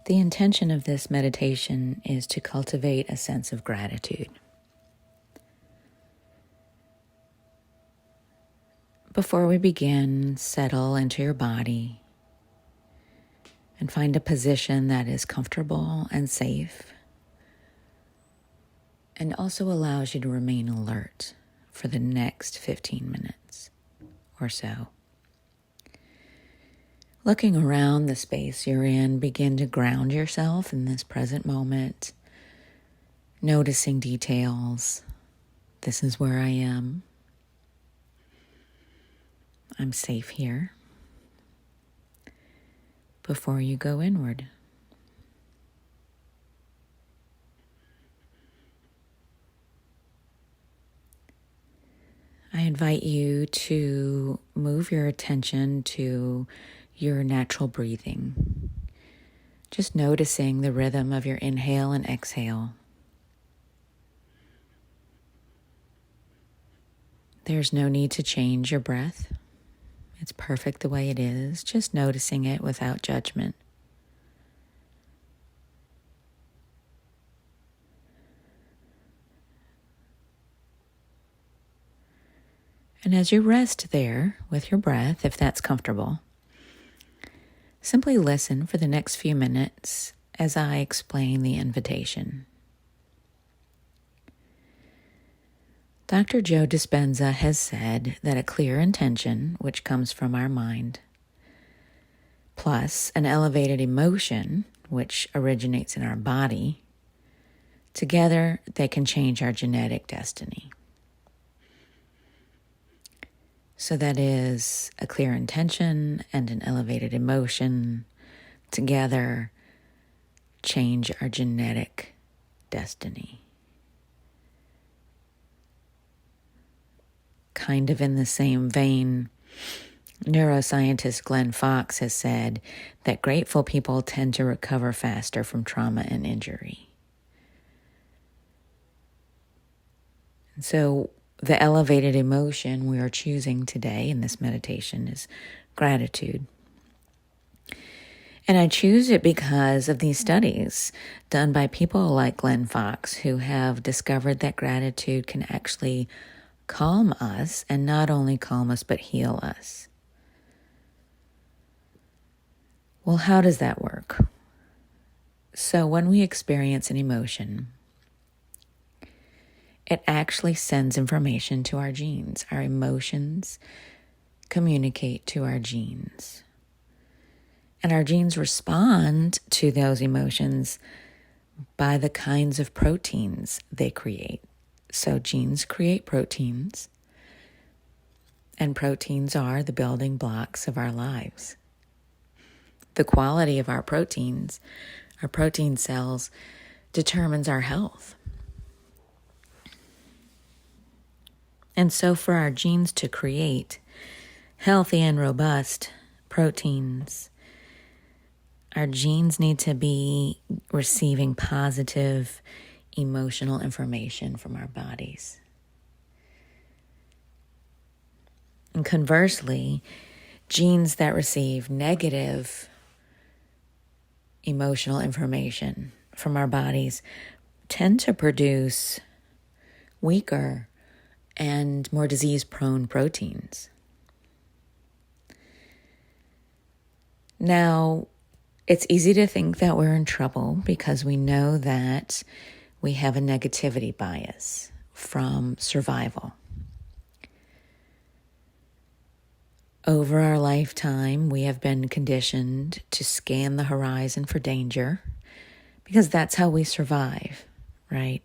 The intention of this meditation is to cultivate a sense of gratitude. Before we begin, settle into your body and find a position that is comfortable and safe and also allows you to remain alert for the next 15 minutes or so. Looking around the space you're in, begin to ground yourself in this present moment, noticing details. This is where I am. I'm safe here. Before you go inward. I invite you to move your attention to your natural breathing. Just noticing the rhythm of your inhale and exhale. There's no need to change your breath. It's perfect the way it is, just noticing it without judgment. And as you rest there with your breath, if that's comfortable, simply listen for the next few minutes as I explain the invitation. Dr. Joe Dispenza has said that a clear intention, which comes from our mind, plus an elevated emotion, which originates in our body, together they can change our genetic destiny. So that is a clear intention and an elevated emotion together change our genetic destiny. Kind of in the same vein, neuroscientist Glenn Fox has said that grateful people tend to recover faster from trauma and injury. And so the elevated emotion we are choosing today in this meditation is gratitude. And I choose it because of these studies done by people like Glenn Fox who have discovered that gratitude can actually calm us, and not only calm us, but heal us. Well, how does that work? So when we experience an emotion, it actually sends information to our genes. Our emotions communicate to our genes. And our genes respond to those emotions by the kinds of proteins they create. So genes create proteins, and proteins are the building blocks of our lives. The quality of our proteins, our protein cells, determines our health. And so for our genes to create healthy and robust proteins, our genes need to be receiving positive emotional information from our bodies. And conversely, genes that receive negative emotional information from our bodies tend to produce weaker and more disease-prone proteins. Now, it's easy to think that we're in trouble because we know that we have a negativity bias from survival. Over our lifetime, we have been conditioned to scan the horizon for danger because that's how we survive, right?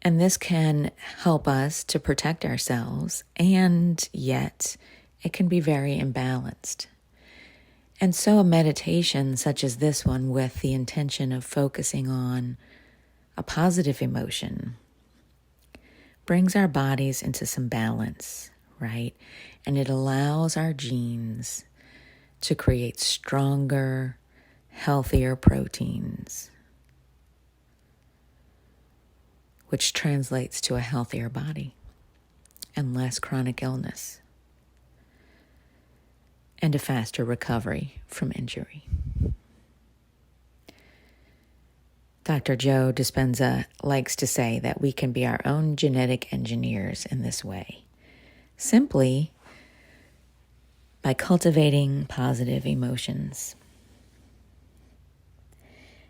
And this can help us to protect ourselves, and yet it can be very imbalanced. And so a meditation such as this one, with the intention of focusing on a positive emotion, brings our bodies into some balance, right? And it allows our genes to create stronger, healthier proteins, which translates to a healthier body and less chronic illness and a faster recovery from injury. Dr. Joe Dispenza likes to say that we can be our own genetic engineers in this way, simply by cultivating positive emotions.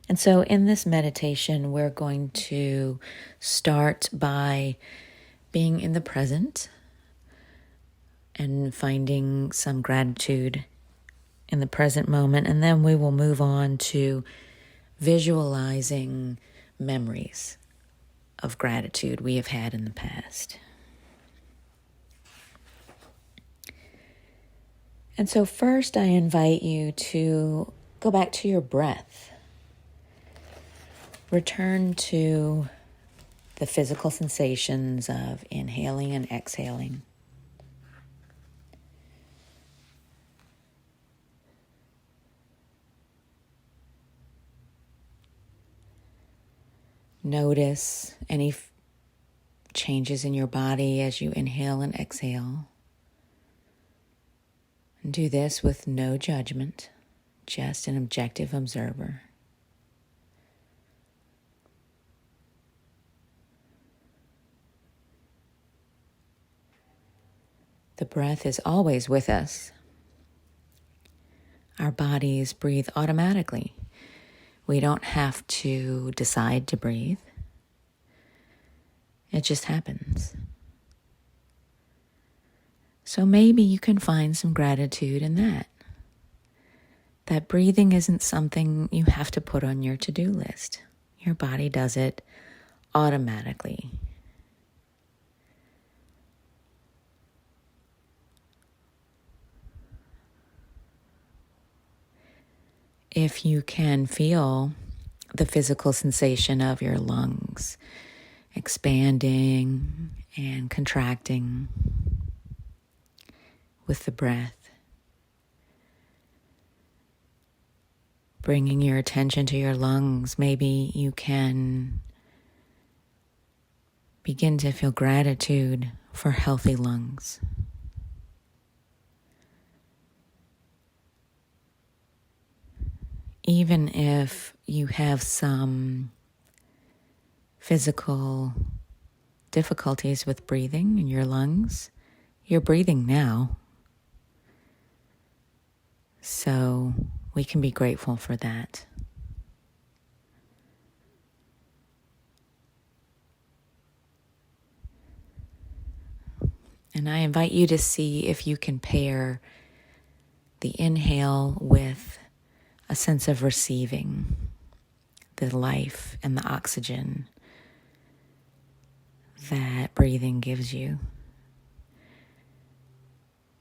And so in this meditation, we're going to start by being in the present and finding some gratitude in the present moment. And then we will move on to visualizing memories of gratitude we have had in the past. And so first, I invite you to go back to your breath. Return to the physical sensations of inhaling and exhaling. Notice any changes in your body as you inhale and exhale. And do this with no judgment, just an objective observer. The breath is always with us. Our bodies breathe automatically. We don't have to decide to breathe. It just happens. So maybe you can find some gratitude in that. That breathing isn't something you have to put on your to-do list. Your body does it automatically. If you can feel the physical sensation of your lungs expanding and contracting with the breath, bringing your attention to your lungs, maybe you can begin to feel gratitude for healthy lungs. Even if you have some physical difficulties with breathing in your lungs, you're breathing now. So we can be grateful for that. And I invite you to see if you can pair the inhale with a sense of receiving the life and the oxygen that breathing gives you.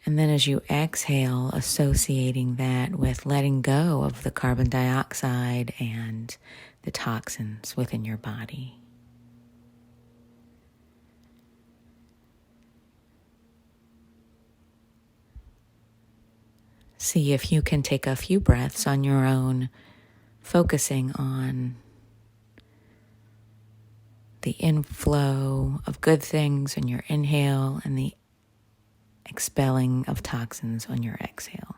And then as you exhale, associating that with letting go of the carbon dioxide and the toxins within your body. See if you can take a few breaths on your own, focusing on the inflow of good things on your inhale and the expelling of toxins on your exhale.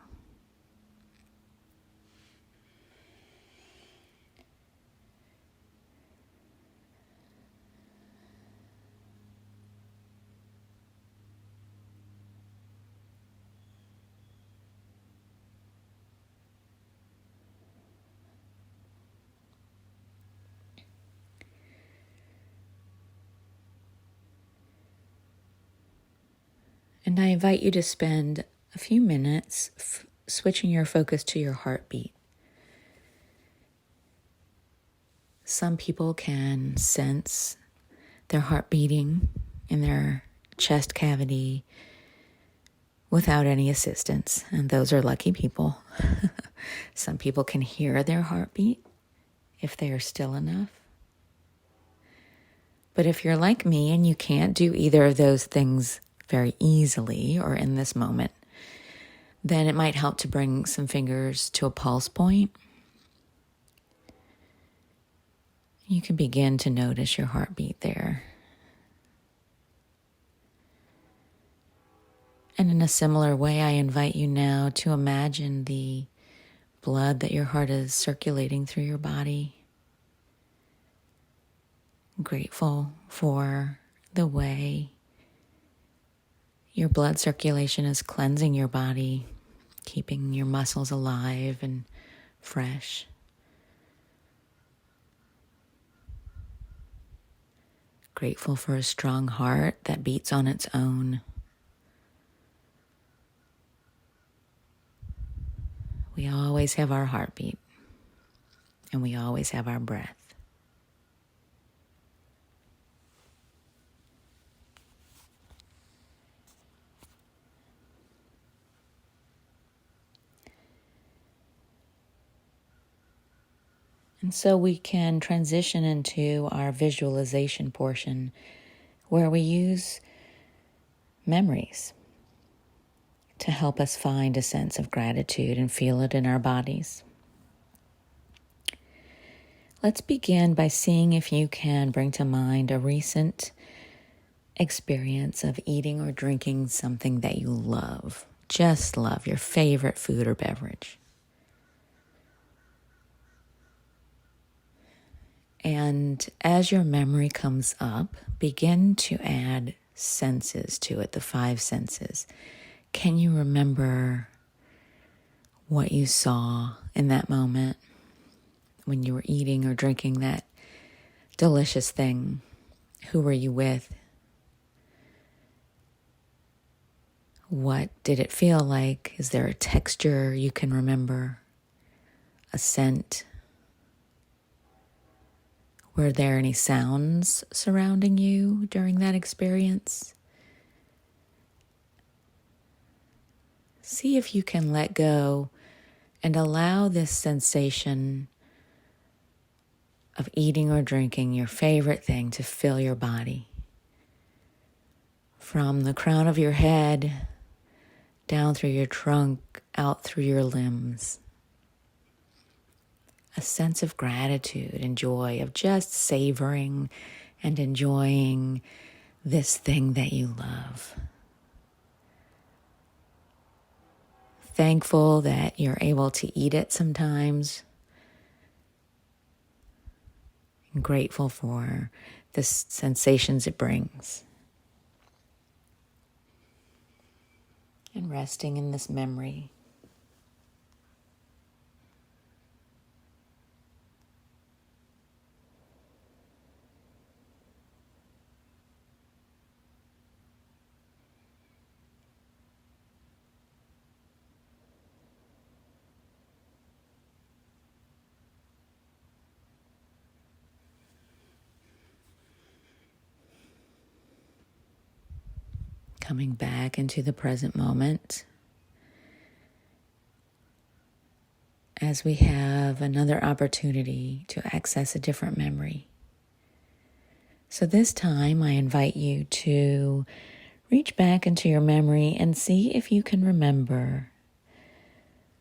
And I invite you to spend a few minutes switching your focus to your heartbeat. Some people can sense their heart beating in their chest cavity without any assistance, and those are lucky people. Some people can hear their heartbeat if they are still enough. But if you're like me and you can't do either of those things very easily or in this moment, then it might help to bring some fingers to a pulse point. You can begin to notice your heartbeat there. And in a similar way, I invite you now to imagine the blood that your heart is circulating through your body. Grateful for the way your blood circulation is cleansing your body, keeping your muscles alive and fresh. Grateful for a strong heart that beats on its own. We always have our heartbeat, and we always have our breath. And so we can transition into our visualization portion where we use memories to help us find a sense of gratitude and feel it in our bodies. Let's begin by seeing if you can bring to mind a recent experience of eating or drinking something that you love, just love, your favorite food or beverage. And as your memory comes up, begin to add senses to it, the 5 senses. Can you remember what you saw in that moment when you were eating or drinking that delicious thing? Who were you with? What did it feel like? Is there a texture you can remember? A scent? Were there any sounds surrounding you during that experience? See if you can let go and allow this sensation of eating or drinking your favorite thing to fill your body. From the crown of your head, down through your trunk, out through your limbs. A sense of gratitude and joy of just savoring and enjoying this thing that you love. Thankful that you're able to eat it sometimes. And grateful for the sensations it brings. And resting in this memory. Coming back into the present moment as we have another opportunity to access a different memory. So this time I invite you to reach back into your memory and see if you can remember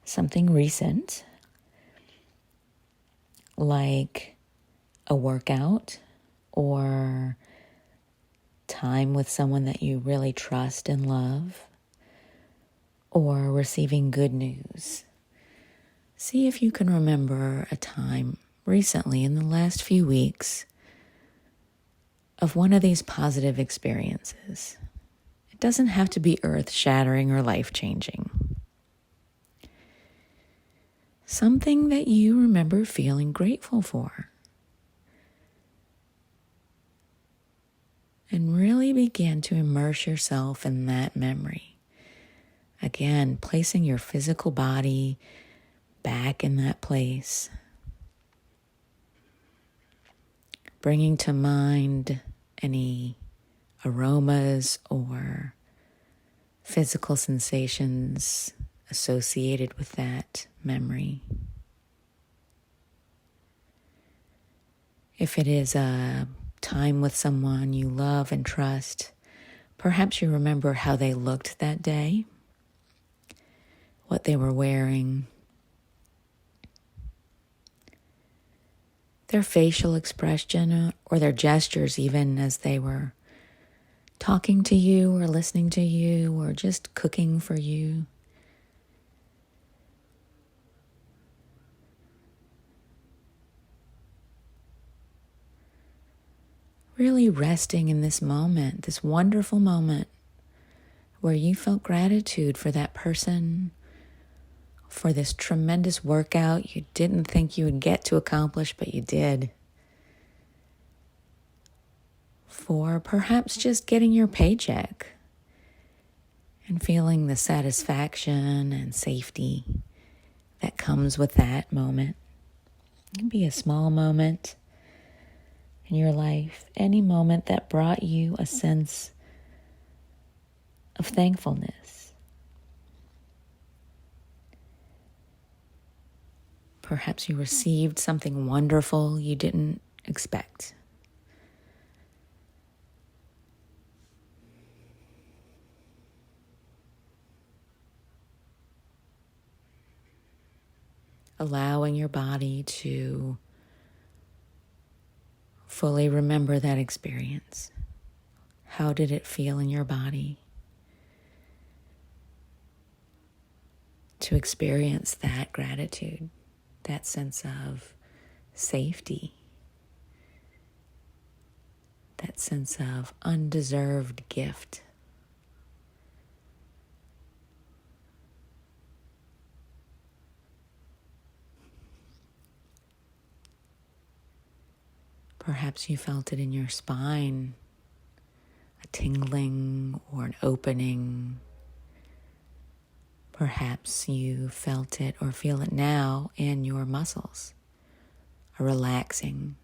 something recent, like a workout or time with someone that you really trust and love, or receiving good news. See if you can remember a time recently in the last few weeks of one of these positive experiences. It doesn't have to be earth-shattering or life-changing. Something that you remember feeling grateful for. And really begin to immerse yourself in that memory. Again, placing your physical body back in that place. Bringing to mind any aromas or physical sensations associated with that memory. If it is a time with someone you love and trust, perhaps you remember how they looked that day, what they were wearing, their facial expression or their gestures even as they were talking to you or listening to you or just cooking for you. Really resting in this moment, this wonderful moment where you felt gratitude for that person, for this tremendous workout you didn't think you would get to accomplish, but you did. For perhaps just getting your paycheck and feeling the satisfaction and safety that comes with that moment. It can be a small moment in your life, any moment that brought you a sense of thankfulness. Perhaps you received something wonderful you didn't expect. Allowing your body to fully remember that experience. How did it feel in your body to experience that gratitude, that sense of safety, that sense of undeserved gift? Perhaps you felt it in your spine, a tingling or an opening. Perhaps you felt it or feel it now in your muscles, a relaxing,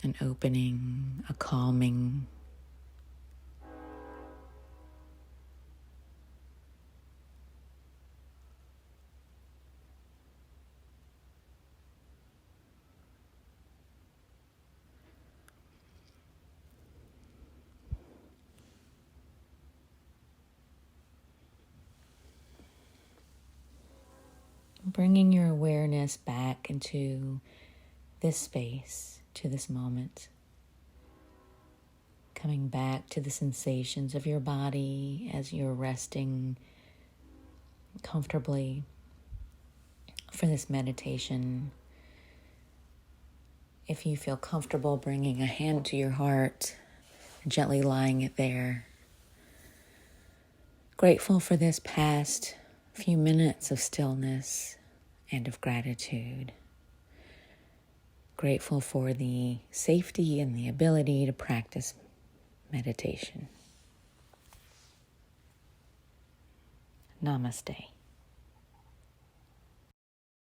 an opening, a calming. Bringing your awareness back into this space, to this moment. Coming back to the sensations of your body as you're resting comfortably for this meditation. If you feel comfortable bringing a hand to your heart, gently lying it there. Grateful for this past few minutes of stillness and of gratitude. Grateful for the safety and the ability to practice meditation. Namaste.